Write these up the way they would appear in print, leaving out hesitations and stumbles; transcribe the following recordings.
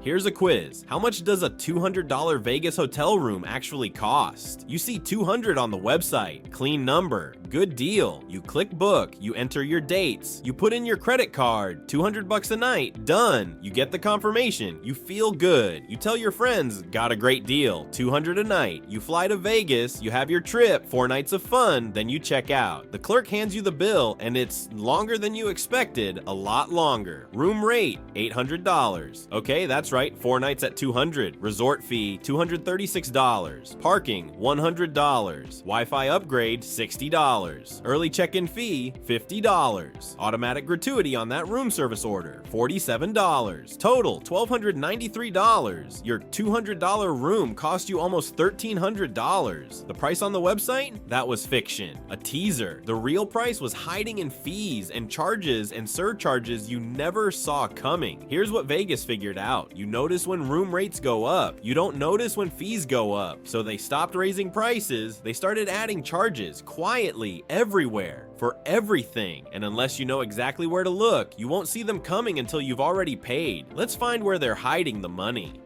Here's a quiz. How much does a $200 Vegas hotel room actually cost? You see 200 on the website. Clean number. Good deal. You click book. You enter your dates. You put in your credit card. 200 bucks a night. Done. You get the confirmation. You feel good. You tell your friends, got a great deal. 200 a night. You fly to Vegas. You have your trip. 4 nights of fun. Then you check out. The clerk hands you the bill and it's longer than you expected. A lot longer. Room rate, $800. Okay, that's right. 4 nights at 200. Resort fee, $236. Parking, $100. Wi-Fi upgrade, $60. Early check-in fee, $50. Automatic gratuity on that room service order, $47. Total, $1,293. Your $200 room cost you almost $1,300. The price on the website? That was fiction. A teaser. The real price was hiding in fees and charges and surcharges you never saw coming. Here's what Vegas figured out. You notice when room rates go up. You don't notice when fees go up. So they stopped raising prices. They started adding charges quietly everywhere for everything. And unless you know exactly where to look, you won't see them coming until you've already paid. Let's find where they're hiding the money.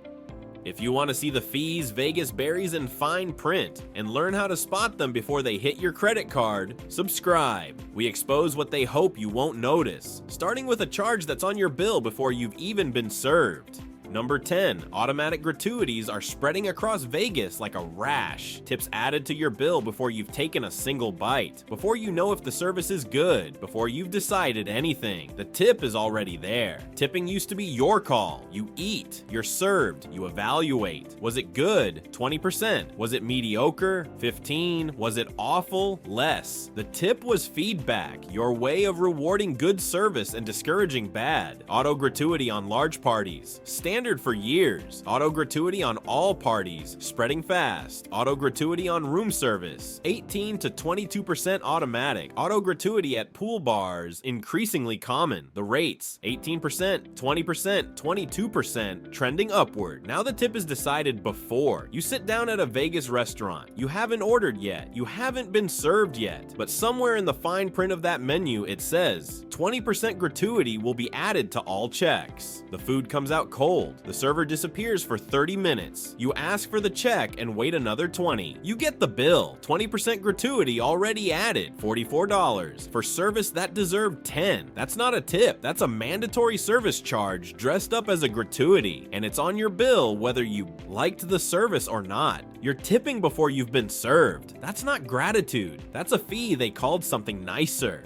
If you want to see the fees Vegas buries in fine print and learn how to spot them before they hit your credit card, subscribe. We expose what they hope you won't notice, starting with a charge that's on your bill before you've even been served. Number 10, automatic gratuities are spreading across Vegas like a rash. Tips added to your bill before you've taken a single bite, before you know if the service is good, before you've decided anything. The tip is already there. Tipping used to be your call. You eat, you're served, you evaluate. Was it good? 20%. Was it mediocre? 15%. Was it awful? Less. The tip was feedback, your way of rewarding good service and discouraging bad. Auto gratuity on large parties. Standard for years. Auto gratuity on all parties, spreading fast. Auto gratuity on room service, 18 to 22% automatic. Auto gratuity at pool bars, increasingly common. The rates, 18%, 20%, 22%, trending upward. Now the tip is decided before. You sit down at a Vegas restaurant. You haven't ordered yet. You haven't been served yet. But somewhere in the fine print of that menu, it says 20% gratuity will be added to all checks. The food comes out cold. The server disappears for 30 minutes. You ask for the check and wait another 20. You get the bill. 20% gratuity already added, $44. For service that deserved 10. That's not a tip. That's a mandatory service charge dressed up as a gratuity. And it's on your bill whether you liked the service or not. You're tipping before you've been served. That's not gratitude. That's a fee they called something nicer.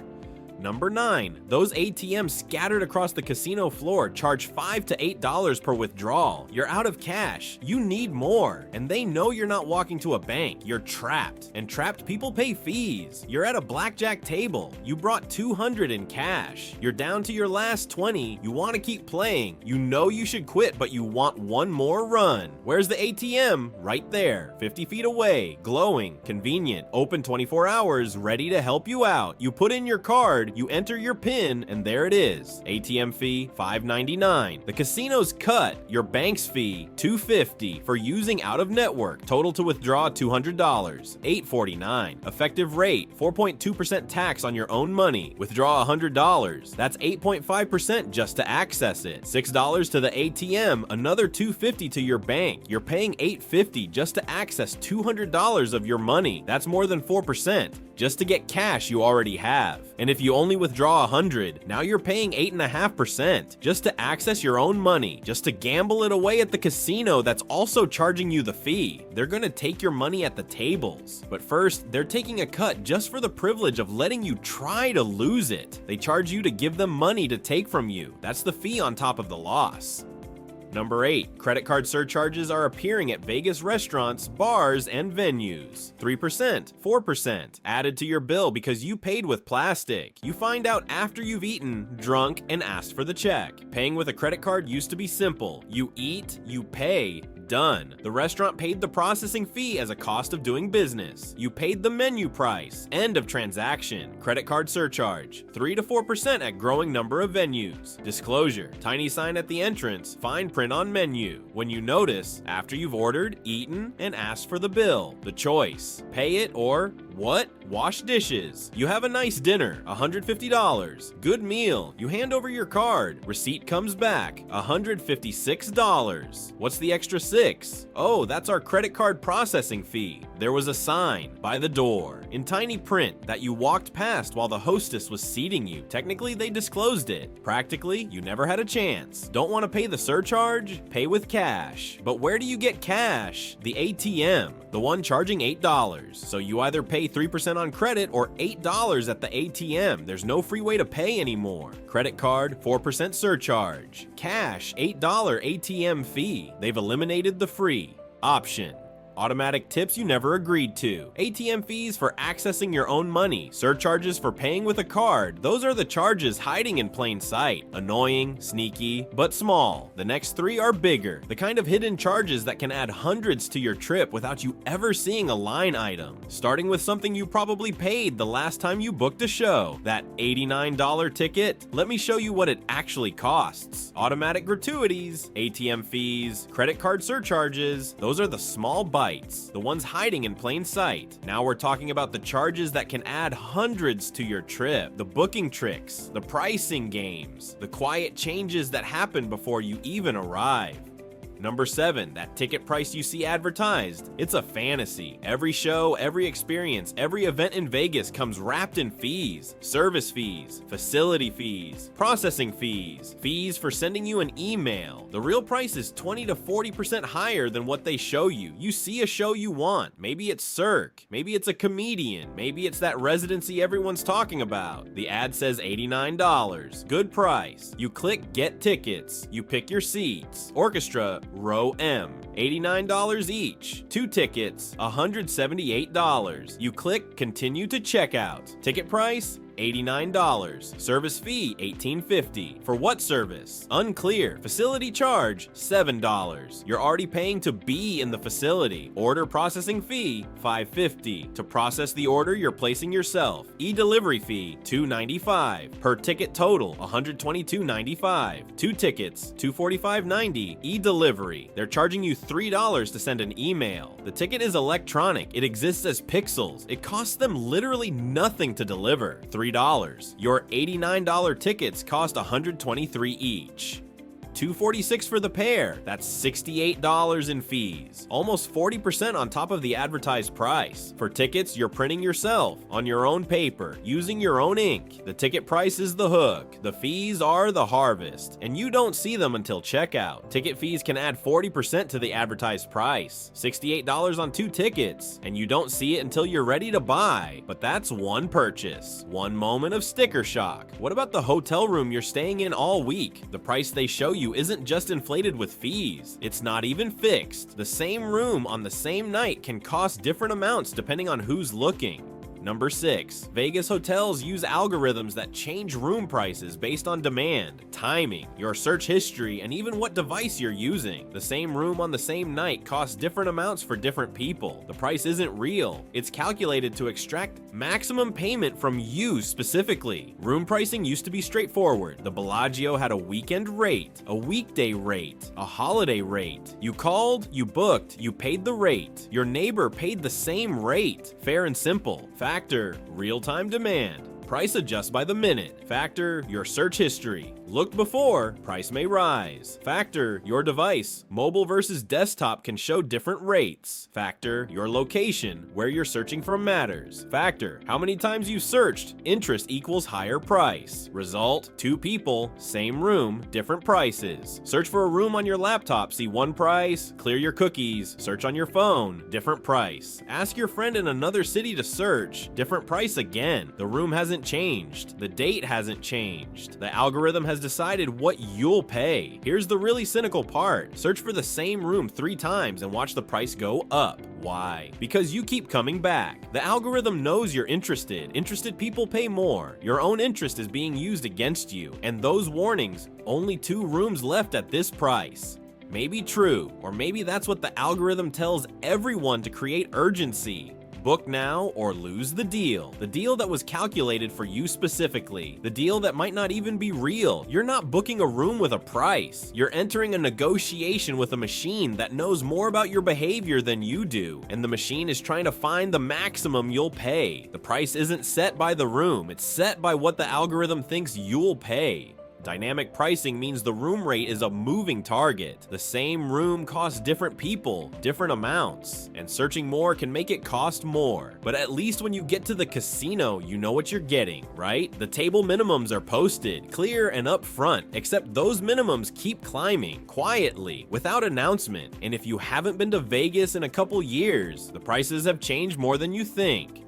Number 9, those ATMs scattered across the casino floor charge $5 to $8 per withdrawal. You're out of cash. You need more. And they know you're not walking to a bank. You're trapped. And trapped people pay fees. You're at a blackjack table. You brought $200 in cash. You're down to your last 20. You want to keep playing. You know you should quit, but you want one more run. Where's the ATM? Right there. 50 feet away. Glowing. Convenient. Open 24 hours. Ready to help you out. You put in your card. You enter your PIN, and there it is. ATM fee, $5.99. The casino's cut, your bank's fee, $2.50 for using out of network. Total to withdraw, $200, $8.49. Effective rate, 4.2% tax on your own money. Withdraw $100. That's 8.5% just to access it. $6 to the ATM, another $2.50 to your bank. You're paying $8.50 just to access $200 of your money. That's more than 4%. Just to get cash you already have. And if you only withdraw $100, now you're paying 8.5% just to access your own money, just to gamble it away at the casino that's also charging you the fee. They're gonna take your money at the tables. But first, they're taking a cut just for the privilege of letting you try to lose it. They charge you to give them money to take from you. That's the fee on top of the loss. Number 8, credit card surcharges are appearing at Vegas restaurants, bars, and venues. 3%, 4% added to your bill because you paid with plastic. You find out after you've eaten, drunk, and asked for the check. Paying with a credit card used to be simple. You eat, you pay, done. The restaurant paid the processing fee as a cost of doing business. You paid the menu price. End of transaction. Credit card surcharge, 3 to 4% at growing number of venues. Disclosure, tiny sign at the entrance, fine print on menu. When you notice, after you've ordered, eaten, and asked for the bill. The choice, pay it or What? Wash dishes. You have a nice dinner, $150. Good meal. You hand over your card. Receipt comes back, $156. What's the extra $6? Oh, that's our credit card processing fee. There was a sign by the door in tiny print that you walked past while the hostess was seating you. Technically, they disclosed it. Practically, you never had a chance. Don't want to pay the surcharge? Pay with cash. But where do you get cash? The ATM, the one charging $8. So you either pay 3% on credit or $8 at the ATM. There's no free way to pay anymore. Credit card, 4% surcharge. Cash, $8 ATM fee. They've eliminated the free option. Automatic tips you never agreed to. ATM fees for accessing your own money. Surcharges for paying with a card. Those are the charges hiding in plain sight. Annoying, sneaky, but small. The next three are bigger. The kind of hidden charges that can add hundreds to your trip without you ever seeing a line item. Starting with something you probably paid the last time you booked a show. That $89 ticket. Let me show you what it actually costs. Automatic gratuities, ATM fees, credit card surcharges. Those are the small bites. The ones hiding in plain sight. Now we're talking about the charges that can add hundreds to your trip. The booking tricks, the pricing games, the quiet changes that happen before you even arrive. Number 7, that ticket price you see advertised. It's a fantasy. Every show, every experience, every event in Vegas comes wrapped in fees. Service fees, facility fees, processing fees, fees for sending you an email. The real price is 20 to 40% higher than what they show you. You see a show you want. Maybe it's Cirque. Maybe it's a comedian. Maybe it's that residency everyone's talking about. The ad says $89. Good price. You click Get Tickets. You pick your seats. Orchestra, Row M, $89 each. 2 tickets, $178. You click Continue to Checkout. Ticket price, $89. Service fee, $18.50. For what service? Unclear. Facility charge, $7. You're already paying to be in the facility. Order processing fee, $5.50. To process the order you're placing yourself. E-delivery fee, $2.95. Per ticket total, $122.95. 2 tickets, $245.90. E-delivery. They're charging you $3 to send an email. The ticket is electronic. It exists as pixels. It costs them literally nothing to deliver. $3. Your $89 tickets cost $123 each. $246 for the pair. That's $68 in fees. Almost 40% on top of the advertised price. For tickets, you're printing yourself on your own paper, using your own ink. The ticket price is the hook. The fees are the harvest, and you don't see them until checkout. Ticket fees can add 40% to the advertised price. $68 on 2 tickets, and you don't see it until you're ready to buy. But that's one purchase. One moment of sticker shock. What about the hotel room you're staying in all week? The price they show you isn't just inflated with fees. It's not even fixed. The same room on the same night can cost different amounts depending on who's looking. Number 6, Vegas hotels use algorithms that change room prices based on demand, timing, your search history, and even what device you're using. The same room on the same night costs different amounts for different people. The price isn't real. It's calculated to extract maximum payment from you specifically. Room pricing used to be straightforward. The Bellagio had a weekend rate, a weekday rate, a holiday rate. You called, you booked, you paid the rate. Your neighbor paid the same rate. Fair and simple. Factor, real-time demand. Price adjusts by the minute. Factor, your search history. Looked before, price may rise. Factor, your device. Mobile versus desktop can show different rates. Factor, your location, where you're searching from matters. Factor, how many times you searched. Interest equals higher price. Result, 2 people, same room, different prices. Search for a room on your laptop, see one price. Clear your cookies. Search on your phone, different price. Ask your friend in another city to search, different price again. The room hasn't changed. The date hasn't changed. The algorithm has decided what you'll pay. Here's the really cynical part. Search for the same room 3 times and watch the price go up. Why? Because you keep coming back. The algorithm knows you're interested. Interested people pay more. Your own interest is being used against you. And those warnings, only 2 rooms left at this price. Maybe true, or maybe that's what the algorithm tells everyone to create urgency. Book now or lose the deal. The deal that was calculated for you specifically. The deal that might not even be real. You're not booking a room with a price. You're entering a negotiation with a machine that knows more about your behavior than you do, and the machine is trying to find the maximum you'll pay. The price isn't set by the room, it's set by what the algorithm thinks you'll pay. Dynamic pricing means the room rate is a moving target. The same room costs different people, different amounts, and searching more can make it cost more. But at least when you get to the casino, you know what you're getting, right? The table minimums are posted, clear and upfront, except those minimums keep climbing, quietly, without announcement. And if you haven't been to Vegas in a couple years, the prices have changed more than you think.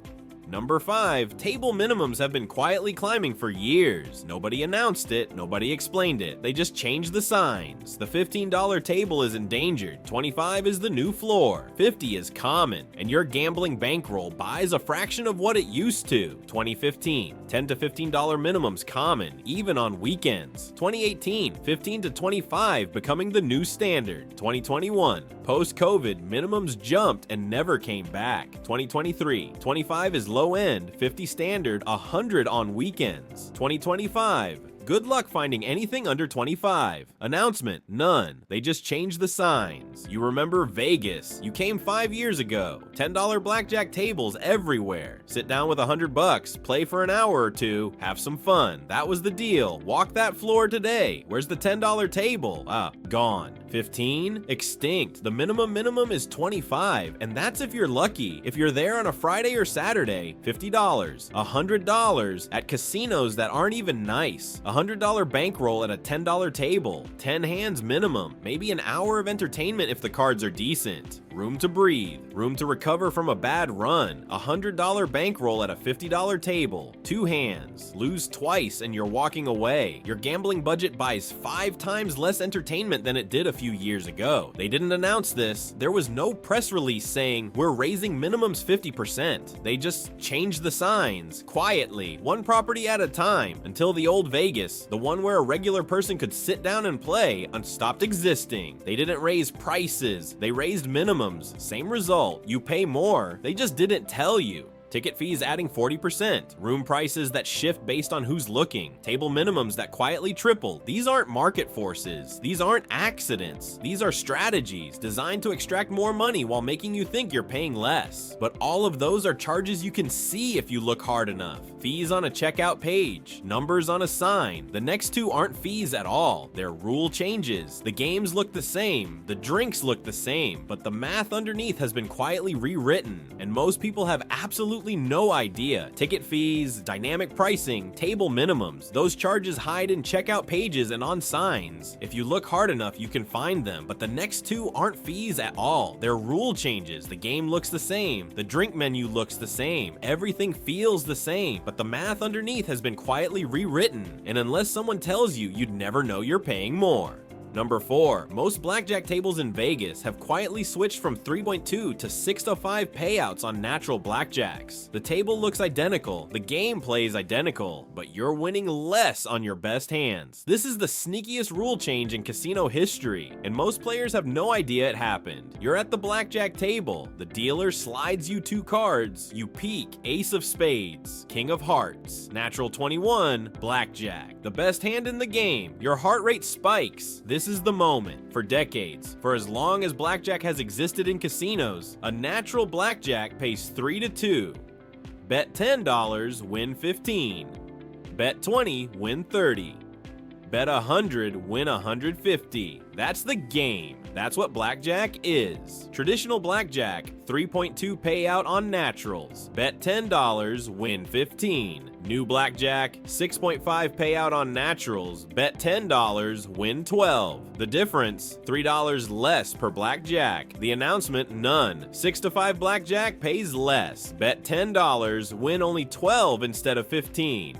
Number 5, table minimums have been quietly climbing for years. Nobody announced it, nobody explained it. They just changed the signs. The $15 table is endangered, $25 is the new floor, $50 is common, and your gambling bankroll buys a fraction of what it used to. 2015, $10 to $15 minimums common, even on weekends. 2018, $15 to $25 becoming the new standard. 2021, post-COVID, minimums jumped and never came back. 2023, $25 is low end, $50 standard, $100 on weekends. 2025, good luck finding anything under $25. Announcement, none. They just changed the signs. You remember Vegas. You came 5 years ago. $10 blackjack tables everywhere. Sit down with $100, play for an hour or two, have some fun. That was the deal. Walk that floor today. Where's the $10 table? Gone. 15? Extinct. The minimum is 25, and that's if you're lucky. If you're there on a Friday or Saturday, $50, $100 at casinos that aren't even nice. $100 bankroll at a $10 table, 10 hands minimum, maybe an hour of entertainment if the cards are decent. Room to breathe, room to recover from a bad run, $100 bankroll at a $50 table, 2 hands, lose twice and you're walking away. Your gambling budget buys 5 times less entertainment than it did a few years ago. They didn't announce this. There was no press release saying, we're raising minimums 50%. They just changed the signs, quietly, one property at a time, until the old Vegas, the one where a regular person could sit down and play, stopped existing. They didn't raise prices, they raised minimums. Same result, you pay more, they just didn't tell you. Ticket fees adding 40%, room prices that shift based on who's looking, table minimums that quietly triple. These aren't market forces, these aren't accidents, these are strategies designed to extract more money while making you think you're paying less. But all of those are charges you can see if you look hard enough. Fees on a checkout page, numbers on a sign. The next two aren't fees at all, they're rule changes. The games look the same, the drinks look the same, but the math underneath has been quietly rewritten, and most people have absolutely no idea. Ticket fees, dynamic pricing, table minimums, those charges hide in checkout pages and on signs. If you look hard enough, you can find them, but the next two aren't fees at all. They're rule changes. The game looks the same, the drink menu looks the same, everything feels the same, but the math underneath has been quietly rewritten, and unless someone tells you, you'd never know you're paying more. Number 4, most blackjack tables in Vegas have quietly switched from 3.2 to 6 to 5 payouts on natural blackjacks. The table looks identical, the game plays identical, but you're winning less on your best hands. This is the sneakiest rule change in casino history, and most players have no idea it happened. You're at the blackjack table, the dealer slides you 2 cards, you peek, ace of spades, king of hearts, natural 21, blackjack. The best hand in the game, your heart rate spikes. This is the moment. For decades, for as long as blackjack has existed in casinos, a natural blackjack pays 3 to 2. Bet $10, win 15. Bet 20, win 30. Bet 100, win 150. That's the game. That's what blackjack is. Traditional blackjack, 3.2 payout on naturals. Bet $10, win 15. New blackjack, 6.5 payout on naturals. Bet $10, win 12. The difference, $3 less per blackjack. The announcement, none. 6 to 5 blackjack pays less. Bet $10, win only 12 instead of 15.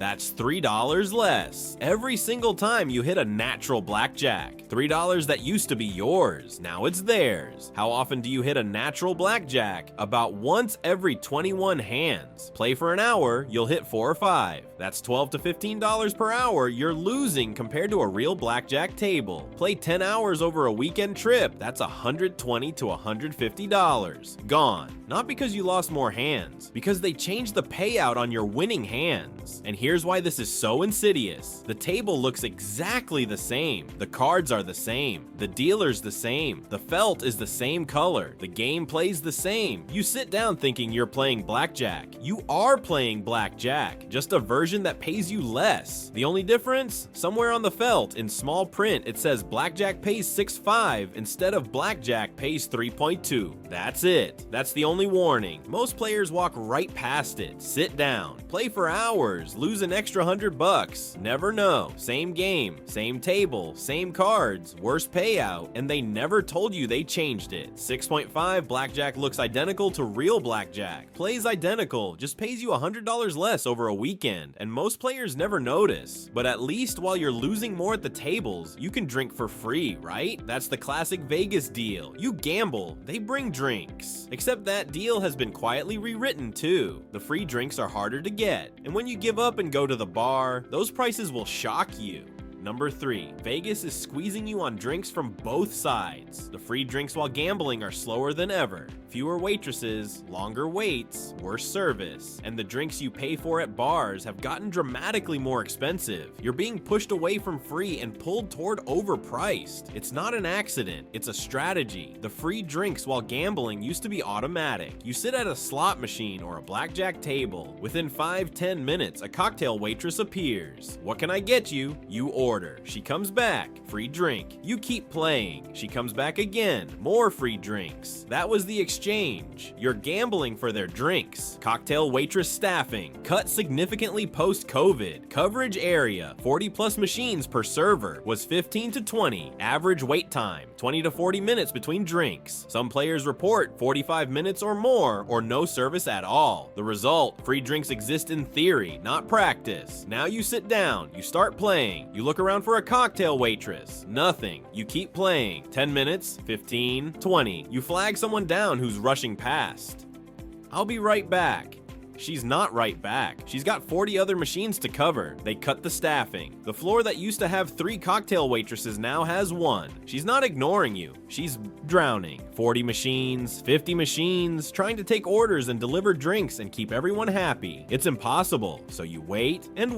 That's $3 less every single time you hit a natural blackjack. $3 that used to be yours, now it's theirs. How often do you hit a natural blackjack? About once every 21 hands. Play for an hour, you'll hit 4 or 5. That's $12 to $15 per hour you're losing compared to a real blackjack table. Play 10 hours over a weekend trip, that's $120 to $150. Gone. Not because you lost more hands, because they changed the payout on your winning hands. And here's why this is so insidious. The table looks exactly the same. The cards are the same. The dealer's the same. The felt is the same color. The game plays the same. You sit down thinking you're playing blackjack. You are playing blackjack, just a version that pays you less. The only difference? Somewhere on the felt, in small print, it says blackjack pays 6.5 instead of blackjack pays 3.2. That's it. That's the only warning. Most players walk right past it. Sit down. Play for hours. Lose an extra $100. Never know. Same game, same table, same cards, worse payout, and they never told you they changed it. 6.5 blackjack looks identical to real blackjack. Plays identical, just pays you $100 less over a weekend, and most players never notice. But at least while you're losing more at the tables, you can drink for free, right? That's the classic Vegas deal. You gamble, they bring drinks. Except that deal has been quietly rewritten too. The free drinks are harder to get, and when you give up and go to the bar, those prices will shock you. Number 3, Vegas is squeezing you on drinks from both sides. The free drinks while gambling are slower than ever. Fewer waitresses, longer waits, worse service, and the drinks you pay for at bars have gotten dramatically more expensive. You're being pushed away from free and pulled toward overpriced. It's not an accident, it's a strategy. The free drinks while gambling used to be automatic. You sit at a slot machine or a blackjack table. Within 5-10 minutes, a cocktail waitress appears. What can I get you? You order. She comes back. Free drink. You keep playing. She comes back again. More free drinks. That was the exchange. You're gambling for their drinks. Cocktail waitress staffing. Cut significantly post-COVID. Coverage area. 40+ machines per server. Was 15 to 20. Average wait time. 20 to 40 minutes between drinks. Some players report 45 minutes or more, or no service at all. The result, free drinks exist in theory, not practice. Now you sit down. You start playing. You look around for a cocktail waitress. Nothing. You keep playing. 10 minutes, 15, 20. You flag someone down who's rushing past. I'll be right back. She's not right back. She's got 40 other machines to cover. They cut the staffing. The floor that used to have 3 cocktail waitresses now has 1. She's not ignoring you. She's drowning. 40 machines, 50 machines, trying to take orders and deliver drinks and keep everyone happy. It's impossible. So you wait, and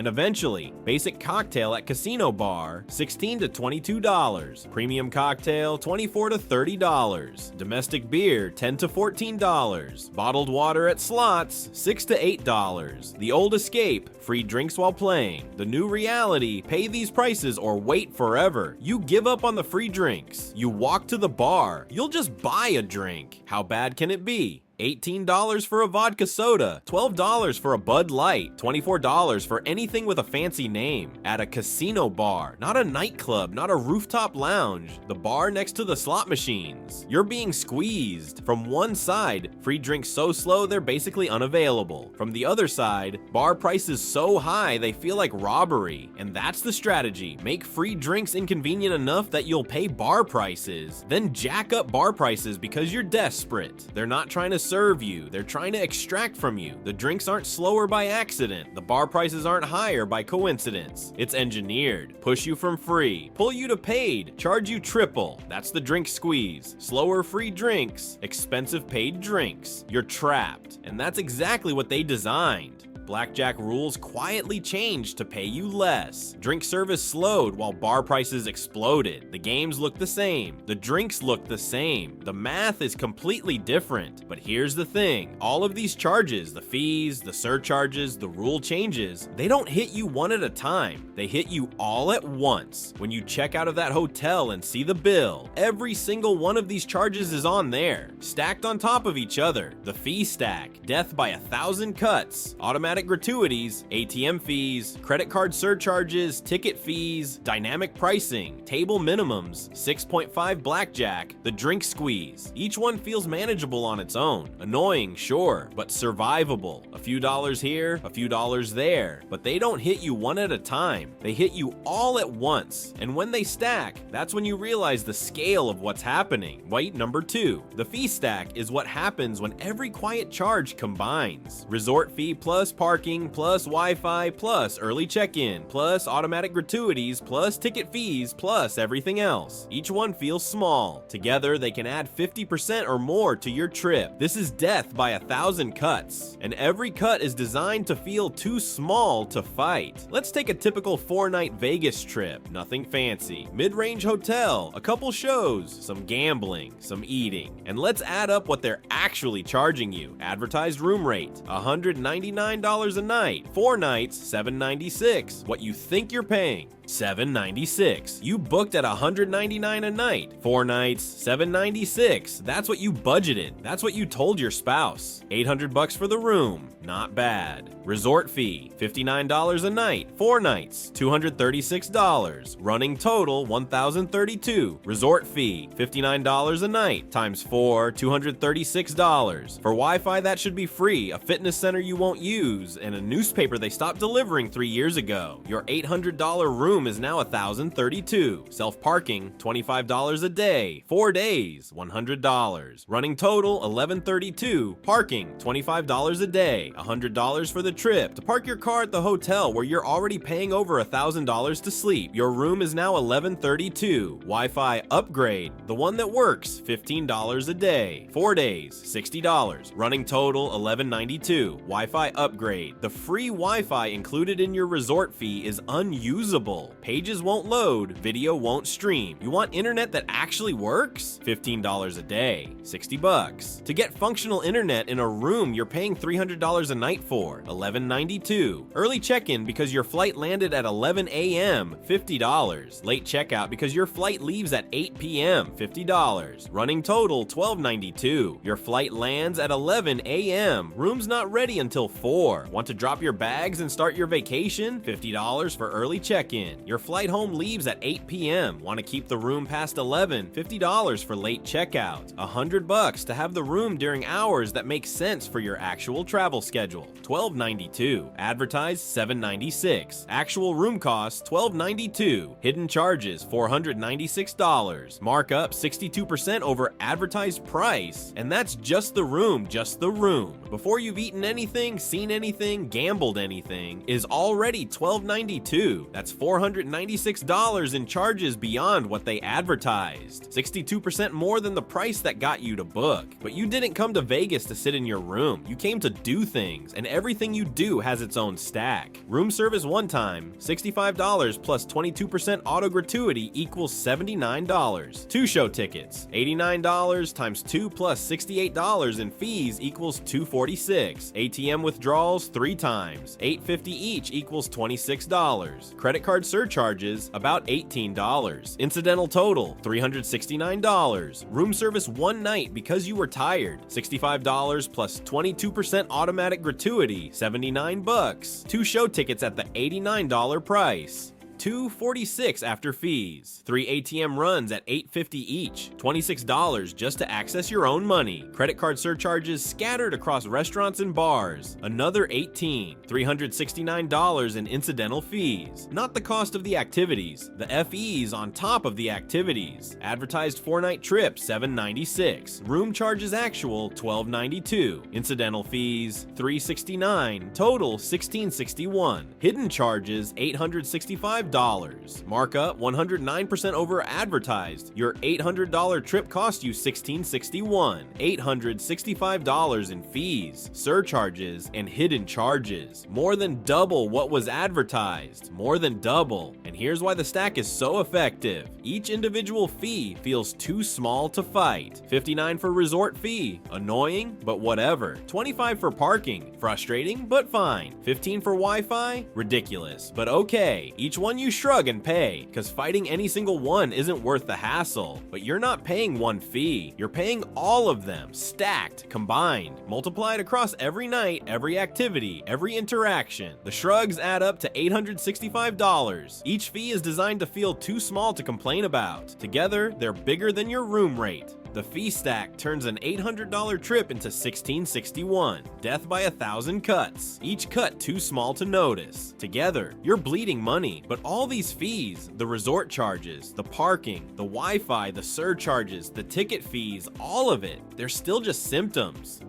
eventually, basic cocktail at casino bar, $16 to $22. Premium cocktail, $24 to $30. Domestic beer, $10 to $14. Bottled water at slots, $6 to $8. The old escape, free drinks while playing. The new reality, pay these prices or wait forever. You give up on the free drinks. You walk to the bar. You'll just buy a drink. How bad can it be? $18 for a vodka soda, $12 for a Bud Light, $24 for anything with a fancy name. At a casino bar, not a nightclub, not a rooftop lounge, the bar next to the slot machines. You're being squeezed. From one side, free drinks so slow they're basically unavailable. From the other side, bar prices so high they feel like robbery. And that's the strategy. Make free drinks inconvenient enough that you'll pay bar prices, then jack up bar prices because you're desperate. They're not trying to serve you, they're trying to extract from you. The drinks aren't slower by accident. The bar prices aren't higher by coincidence. It's engineered. Push you from free, pull you to paid, charge you triple. That's the drink squeeze. Slower free drinks, expensive paid drinks. You're trapped. And that's exactly what they designed. Blackjack rules quietly changed to pay you less. Drink service slowed while bar prices exploded. The games look the same. The drinks look the same. The math is completely different. But here's the thing. All of these charges, the fees, the surcharges, the rule changes, they don't hit you one at a time. They hit you all at once. When you check out of that hotel and see the bill, every single one of these charges is on there, stacked on top of each other. The fee stack, death by 1,000 cuts, automatic automatic gratuities, ATM fees, credit card surcharges, ticket fees, dynamic pricing, table minimums, 6.5 blackjack, the drink squeeze. Each one feels manageable on its own. Annoying, sure, but survivable. A few dollars here, a few dollars there, but they don't hit you one at a time. They hit you all at once. And when they stack, that's when you realize the scale of what's happening. Wait, number 2. The fee stack is what happens when every quiet charge combines. Resort fee plus parking plus Wi-Fi plus early check-in plus automatic gratuities plus ticket fees plus everything else. Each one feels small. Together, they can add 50% or more to your trip. This is death by 1,000 cuts, and every cut is designed to feel too small to fight. Let's take a typical 4-night Vegas trip. Nothing fancy. Mid-range hotel, a couple shows, some gambling, some eating, and let's add up what they're actually charging you. Advertised room rate, $199 a night. 4 nights, $796. What you think you're paying, $796. You booked at $199 a night. 4 nights, $796. That's what you budgeted. That's what you told your spouse. $800 for the room. Not bad. Resort fee, $59 a night. 4 nights, $236. Running total, $1,032. Resort fee, $59 a night. Times 4, $236. For Wi-Fi, that should be free. A fitness center you won't use, and a newspaper they stopped delivering 3 years ago. Your $800 room is now $1,032. Self-parking, $25 a day. 4 days, $100. Running total, $1,132. Parking, $25 a day. $100 for the trip. To park your car at the hotel where you're already paying over $1,000 to sleep. Your room is now $1,132. Wi-Fi upgrade, the one that works, $15 a day. 4 days, $60. Running total, $1,192. Wi-Fi upgrade. The free Wi-Fi included in your resort fee is unusable. Pages won't load, video won't stream. You want internet that actually works? $15 a day, $60. To get functional internet in a room you're paying $300 a night for, $11.92. Early check-in because your flight landed at 11 a.m., $50. Late checkout because your flight leaves at 8 p.m., $50. Running total, $12.92. Your flight lands at 11 a.m. Room's not ready until 4. Want to drop your bags and start your vacation? $50 for early check-in. Your flight home leaves at 8 p.m. Want to keep the room past 11? $50 for late checkout. $100 to have the room during hours that make sense for your actual travel schedule. $12.92. Advertised $7.96. Actual room costs $12.92. Hidden charges $496. Markup 62% over advertised price. And that's just the room, just the room. Before you've eaten anything, seen anything, gambled anything, is already $12.92. That's $496 in charges beyond what they advertised. 62% more than the price that got you to book. But you didn't come to Vegas to sit in your room. You came to do things, and everything you do has its own stack. Room service one time, $65 plus 22% auto gratuity equals $79. 2 show tickets, $89 times 2 plus $68 in fees equals $246. ATM withdrawals 3 times, $850 each equals $26. Credit card surcharges, about $18. Incidental total, $369. Room service one night because you were tired, $65 plus 22% automatic gratuity, $79. 2 show tickets at the $89 price. $246 after fees. 3 ATM runs at $850 each. $26 just to access your own money. Credit card surcharges scattered across restaurants and bars. Another $18. $369 in incidental fees. Not the cost of the activities. The FEs on top of the activities. Advertised 4-night trip, $796. Room charges actual, $12.92. Incidental fees, $369. Total, $1661. Hidden charges, $865. Markup 109% over advertised. Your $800 trip cost you $1,661. $865 in fees, surcharges, and hidden charges. More than double what was advertised. More than double. And here's why the stack is so effective. Each individual fee feels too small to fight. $59 for resort fee. Annoying, but whatever. $25 for parking. Frustrating, but fine. $15 for Wi-Fi. Ridiculous, but okay. Each one you shrug and pay, because fighting any single one isn't worth the hassle. But you're not paying one fee, you're paying all of them, stacked, combined, multiplied across every night, every activity, every interaction. The shrugs add up to $865. Each fee is designed to feel too small to complain about. Together, they're bigger than your room rate. The fee stack turns an $800 trip into $1,661. Death by 1,000 cuts, each cut too small to notice. Together, you're bleeding money, but all these fees, the resort charges, the parking, the Wi-Fi, the surcharges, the ticket fees, all of it, they're still just symptoms.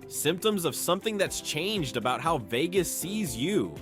Symptoms of something that's changed about how Vegas sees you.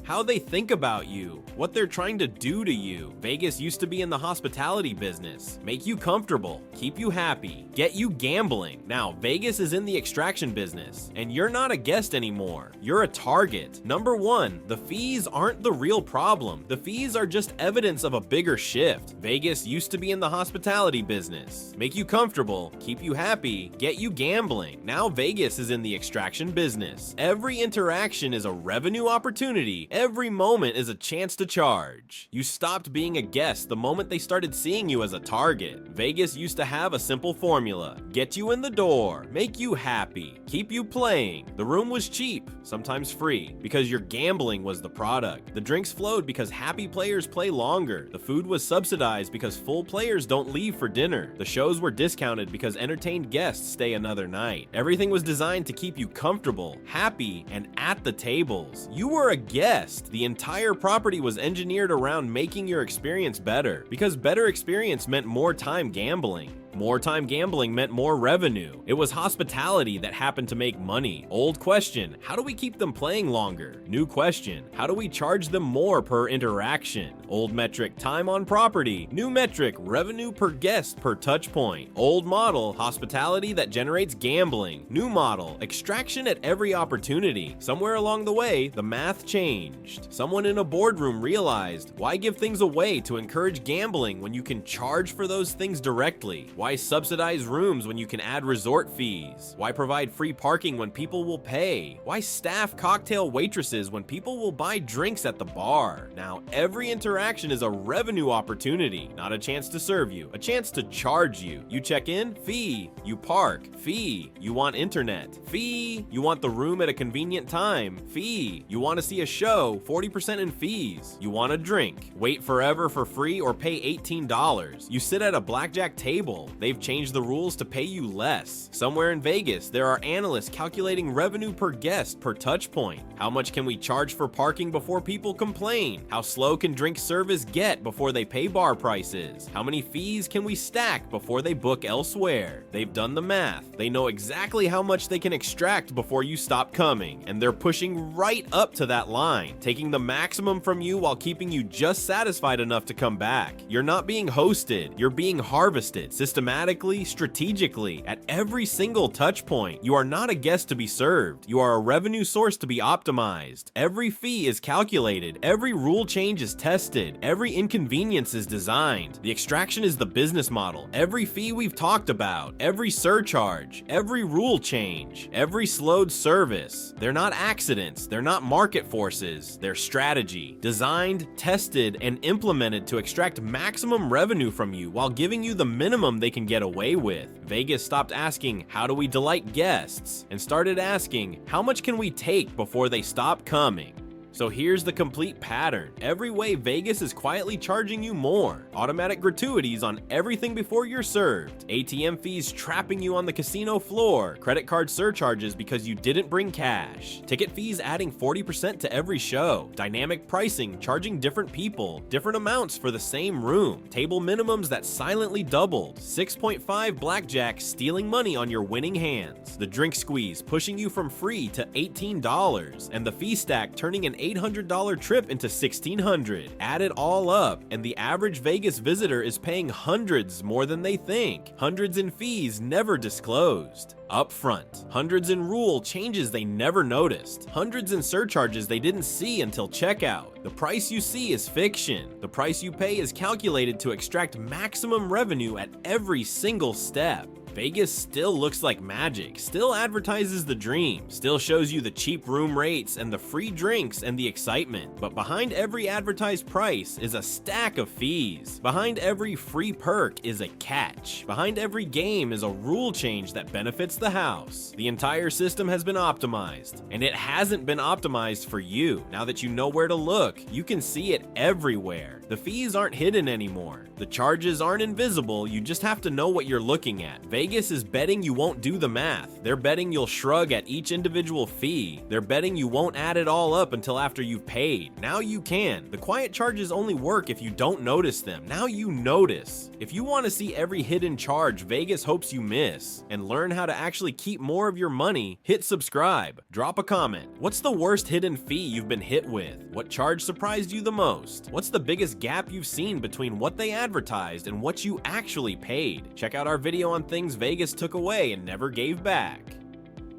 How they think about you, what they're trying to do to you. Vegas used to be in the hospitality business, make you comfortable, keep you happy, get you gambling. Now Vegas is in the extraction business, and you're not a guest anymore, you're a target. Number one, the fees aren't the real problem. The fees are just evidence of a bigger shift. Vegas used to be in the hospitality business, make you comfortable, keep you happy, get you gambling. Now Vegas is in the extraction business. Every interaction is a revenue opportunity. Every moment is a chance to charge. You stopped being a guest the moment they started seeing you as a target. Vegas used to have a simple formula: get you in the door, make you happy, keep you playing. The room was cheap, sometimes free, because your gambling was the product. The drinks flowed because happy players play longer. The food was subsidized because full players don't leave for dinner. The shows were discounted because entertained guests stay another night. Everything was designed to keep you comfortable, happy, and at the tables. You were a guest. The entire property was engineered around making your experience better, because better experience meant more time gambling. More time gambling meant more revenue. It was hospitality that happened to make money. Old question, how do we keep them playing longer? New question, how do we charge them more per interaction? Old metric, time on property. New metric, revenue per guest per touch point. Old model, hospitality that generates gambling. New model, extraction at every opportunity. Somewhere along the way, the math changed. Someone in a boardroom realized, why give things away to encourage gambling when you can charge for those things directly? Why subsidize rooms when you can add resort fees? Why provide free parking when people will pay? Why staff cocktail waitresses when people will buy drinks at the bar? Now, every interaction is a revenue opportunity, not a chance to serve you, a chance to charge you. You check in, fee. You park, fee. You want internet, fee. You want the room at a convenient time, fee. You want to see a show, 40% in fees. You want a drink, wait forever for free or pay $18. You sit at a blackjack table. They've changed the rules to pay you less. Somewhere in Vegas, there are analysts calculating revenue per guest per touch point. How much can we charge for parking before people complain? How slow can drink service get before they pay bar prices? How many fees can we stack before they book elsewhere? They've done the math. They know exactly how much they can extract before you stop coming, and they're pushing right up to that line, taking the maximum from you while keeping you just satisfied enough to come back. You're not being hosted, you're being harvested. Systematically, strategically, at every single touch point. You are not a guest to be served. You are a revenue source to be optimized. Every fee is calculated. Every rule change is tested. Every inconvenience is designed. The extraction is the business model. Every fee we've talked about, every surcharge, every rule change, every slowed service. They're not accidents. They're not market forces. They're strategy. Designed, tested, and implemented to extract maximum revenue from you while giving you the minimum they can get away with. Vegas stopped asking, how do we delight guests? And started asking, how much can we take before they stop coming? So here's the complete pattern. Every way Vegas is quietly charging you more. Automatic gratuities on everything before you're served. ATM fees trapping you on the casino floor. Credit card surcharges because you didn't bring cash. Ticket fees adding 40% to every show. Dynamic pricing charging different people, different amounts for the same room. Table minimums that silently doubled. 6.5 blackjack stealing money on your winning hands. The drink squeeze pushing you from free to $18. And the fee stack turning an $800 trip into $1,600. Add it all up, and the average Vegas visitor is paying hundreds more than they think. Hundreds in fees never disclosed. Upfront. Hundreds in rule changes they never noticed. Hundreds in surcharges they didn't see until checkout. The price you see is fiction. The price you pay is calculated to extract maximum revenue at every single step. Vegas still looks like magic, still advertises the dream, still shows you the cheap room rates and the free drinks and the excitement. But behind every advertised price is a stack of fees. Behind every free perk is a catch. Behind every game is a rule change that benefits the house. The entire system has been optimized, and it hasn't been optimized for you. Now that you know where to look, you can see it everywhere. The fees aren't hidden anymore. The charges aren't invisible, you just have to know what you're looking at. Vegas is betting you won't do the math. They're betting you'll shrug at each individual fee. They're betting you won't add it all up until after you've paid. Now you can. The quiet charges only work if you don't notice them. Now you notice. If you want to see every hidden charge Vegas hopes you miss and learn how to actually keep more of your money, hit subscribe. Drop a comment. What's the worst hidden fee you've been hit with? What charge surprised you the most? What's the biggest gap you've seen between what they advertised and what you actually paid? Check out our video on things Vegas took away and never gave back.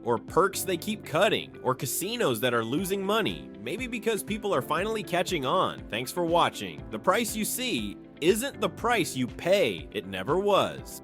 Or perks they keep cutting, or casinos that are losing money, maybe because people are finally catching on. Thanks for watching. The price you see isn't the price you pay. It never was.